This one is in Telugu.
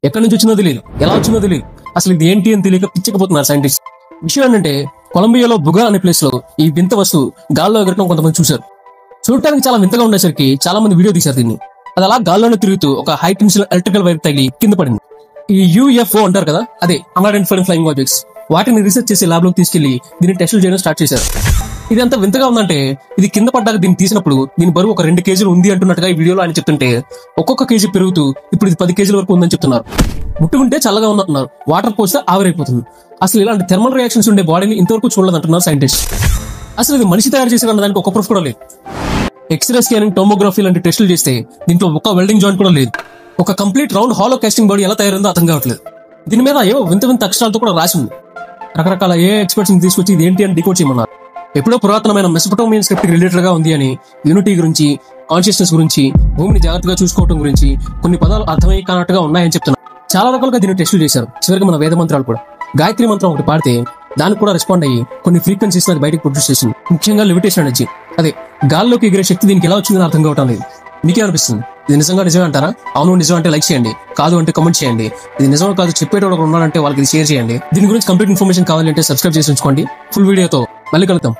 ఎక్కడి నుంచి వచ్చిందో తెలియదు, ఎలా వచ్చిందో తెలియదు, అసలు ఇది ఏంటి అని తెలియక పిచ్చకపోతున్నారు సైంటిస్ట్. విషయం ఏంటంటే కొలంబియాలో బుగా అనే ప్లేస్ లో ఈ వింత వస్తువు గాల్లో ఎగరటం కొంతమంది చూశారు. చూడటానికి చాలా వింతగా ఉండేసరికి చాలా మంది వీడియో తీశారు దీన్ని. అది అలా గాల్లోనే తిరుగుతూ ఒక హై టెన్షన్ ఎలక్ట్రికల్ వైర్ తగిలి కింద పడింది. ఈ UFO అంటారు కదా, అదే అన్ఐడెంటిఫైడ్ ఫ్లయింగ్ ఆబ్జెక్ట్స్. వాటిని రీసెర్చ్ చేసి ల్యాబ్ లోకి తీసుకెళ్లి దీన్ని టెస్టులు చేయడం స్టార్ట్ చేశారు. ఇది ఎంత వింతగా ఉందంటే ఇది కింద పడ్డాక దీన్ని తీసినప్పుడు దీని బరువు ఒక 2 కేజీలు ఉంది అంటున్నట్టుగా ఈ వీడియోలో ఆయన చెప్తుంటే ఒక్కొక్క కేజీ పెరుగుతూ ఇప్పుడు ఇది 10 కేజీల వరకు ఉందని చెప్తున్నారు. ముట్టుకుంటే చల్లగా ఉందంటున్నారు, వాటర్ పోస్తే ఆవిరైపోతుంది. అసలు ఇలాంటి థర్మల్ రియాక్షన్స్ ఉండే బాడీని ఇంతవరకు చూడలేదంటున్నారు సైంటిస్ట్. అసలు ఇది మనిషి తయారు చేసిన దానికి ఒక ప్రూఫ్ కూడా లేదు. ఎక్స్రే స్కానింగ్, టోమోగ్రఫీ లాంటి టెస్టులు చేస్తే దీంట్లో ఒక వెల్డింగ్ జాయింట్ కూడా లేదు. ఒక complete round hollow casting body ఎలా తయారైందో అర్థం కావట్లేదు. దీని మీద ఏవో వింత వింత అక్షరాలతో కూడా రాసి ఉంది. రకరకాల ఎక్స్పర్ట్స్ ని తీసుకొచ్చి ఇది ఏంటి అని డికోడ్ చేయమన్నారు. ఎప్పుడో పురాతనమైన మెసోపొటేమియన్ స్క్రిప్ట్ రిలేటెడ్ గా ఉంది అని, యూనిటీ గురించి, కాన్షియస్నెస్ గురించి, భూమిని జాగ్రత్తగా చూసుకోవడం గురించి కొన్ని పదాలు అర్థమై కానట్టుగా ఉన్నాయని చెప్తున్నారు. చాలా రకాలుగా దీన్ని టెస్టులు చేశారు. చివరికి మన వేద మంత్రాలు కూడా, గాయత్రి మంత్రం ఒకటి పాడితే దానికి కూడా రెస్పాండ్ అయ్యి కొన్ని ఫ్రీక్వెన్సీస్ అది బయటకు ప్రొడ్యూస్ చేసింది. ముఖ్యంగా లిమిటేషన్ ఎనర్జీ, అదే గాల్లోకి ఎగిరే శక్తి దీనికి ఎలా వచ్చిందని అర్థం కావటం లేదు. మీకే అనిపిస్తుంది ఇది నిజమే అంటారా? అవును నిజం అంటే లైక్ చేయండి, కాదు అంటే కమెంట్ చేయండి. ఇది నిజమో కాదు చెప్పేటోడు ఉన్నాడంటే వాళ్ళకి ఇది షేర్ చేయండి. దీని గురించి కంప్లీట్ ఇన్ఫర్మేషన్ కావాలంటే సబ్స్క్రైబ్ చేసి ఉంచుకోండి. ఫుల్ వీడియోతో మళ్ళీ కలుద్దాం.